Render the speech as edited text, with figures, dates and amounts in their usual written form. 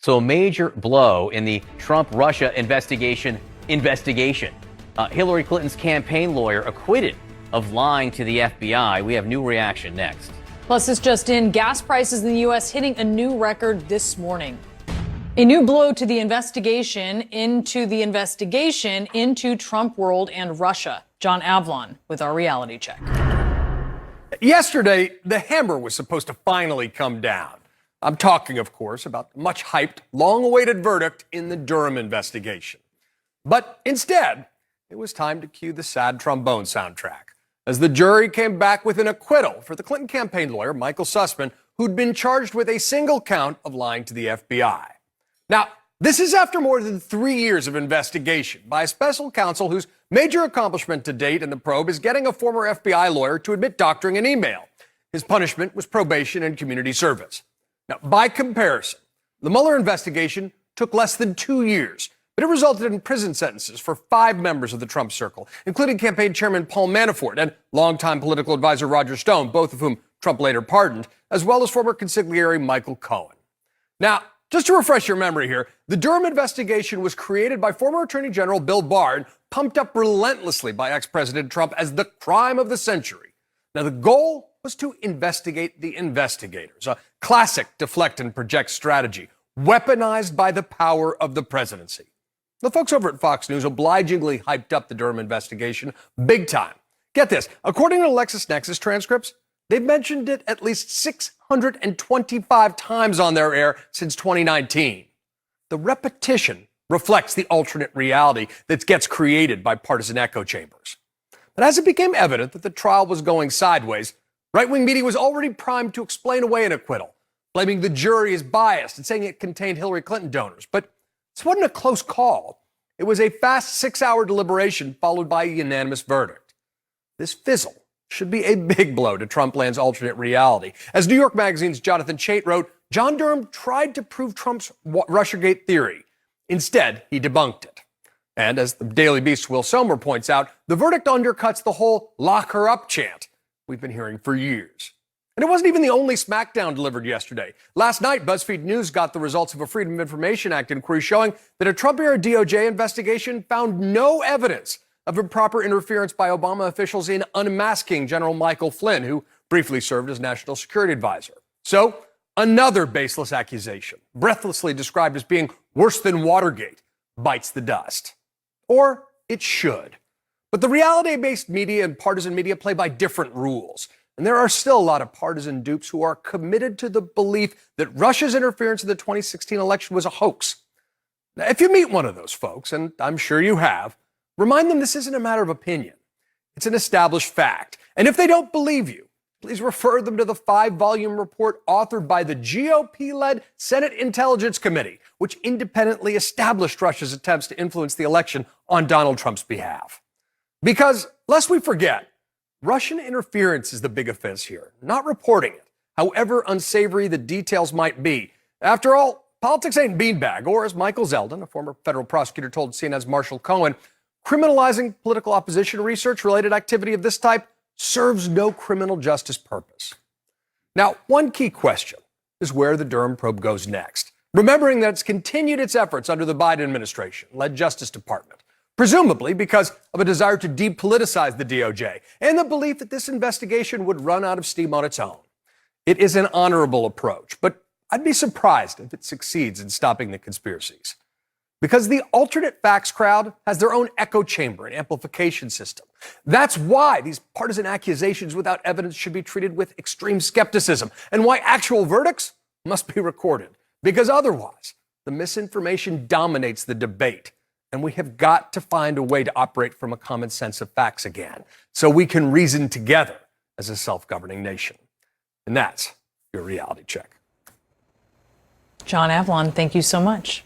So a major blow in the Trump-Russia investigation. Hillary Clinton's campaign lawyer acquitted of lying to the FBI. We have new reaction next. Plus, this just in, gas prices in the U.S. hitting a new record this morning. A new blow to the investigation into Trump world and Russia. John Avlon with our reality check. Yesterday, the hammer was supposed to finally come down. I'm talking, of course, about the much hyped, long-awaited verdict in the Durham investigation. But instead, it was time to cue the sad trombone soundtrack as the jury came back with an acquittal for the Clinton campaign lawyer, Michael Sussman, who'd been charged with a single count of lying to the FBI. Now, this is after more than 3 years of investigation by a special counsel whose major accomplishment to date in the probe is getting a former FBI lawyer to admit doctoring an email. His punishment was probation and community service. Now, by comparison, the Mueller investigation took less than 2 years, but it resulted in prison sentences for 5 members of the Trump circle, including campaign chairman Paul Manafort and longtime political advisor Roger Stone, both of whom Trump later pardoned, as well as former consigliere Michael Cohen. Now, just to refresh your memory here, the Durham investigation was created by former Attorney General Bill Barr and pumped up relentlessly by ex-President Trump as the crime of the century. Now, the goal was to investigate the investigators, a classic deflect and project strategy, weaponized by the power of the presidency. The folks over at Fox News obligingly hyped up the Durham investigation big time. Get this, according to LexisNexis transcripts, they've mentioned it at least 625 times on their air since 2019. The repetition reflects the alternate reality that gets created by partisan echo chambers. But as it became evident that the trial was going sideways, right-wing media was already primed to explain away an acquittal, blaming the jury as biased and saying it contained Hillary Clinton donors. But this wasn't a close call. It was a fast 6-hour deliberation followed by a unanimous verdict. This fizzle should be a big blow to Trumpland's alternate reality. As New York Magazine's Jonathan Chait wrote, John Durham tried to prove Trump's Russiagate theory. Instead, he debunked it. And as the Daily Beast's Will Somer points out, the verdict undercuts the whole lock her up chant we've been hearing for years. And it wasn't even the only smackdown delivered yesterday. Last night, BuzzFeed News got the results of a Freedom of Information Act inquiry showing that a Trump-era DOJ investigation found no evidence of improper interference by Obama officials in unmasking General Michael Flynn, who briefly served as national security advisor. So, another baseless accusation, breathlessly described as being worse than Watergate, bites the dust. Or it should. But the reality-based media and partisan media play by different rules. And there are still a lot of partisan dupes who are committed to the belief that Russia's interference in the 2016 election was a hoax. Now, if you meet one of those folks, and I'm sure you have, remind them this isn't a matter of opinion. It's an established fact. And if they don't believe you, please refer them to the 5-volume report authored by the GOP-led Senate Intelligence Committee, which independently established Russia's attempts to influence the election on Donald Trump's behalf. Because, lest we forget, Russian interference is the big offense here, not reporting it, however unsavory the details might be. After all, politics ain't beanbag, or as Michael Zeldin, a former federal prosecutor, told CNN's Marshall Cohen, criminalizing political opposition research-related activity of this type serves no criminal justice purpose. Now, one key question is where the Durham probe goes next, remembering that it's continued its efforts under the Biden administration-led Justice Department, presumably because of a desire to depoliticize the DOJ and the belief that this investigation would run out of steam on its own. It is an honorable approach, but I'd be surprised if it succeeds in stopping the conspiracies. Because the alternate facts crowd has their own echo chamber and amplification system. That's why these partisan accusations without evidence should be treated with extreme skepticism, and why actual verdicts must be recorded. Because otherwise, the misinformation dominates the debate. And we have got to find a way to operate from a common sense of facts again, so we can reason together as a self-governing nation. And that's your reality check. John Avlon, thank you so much.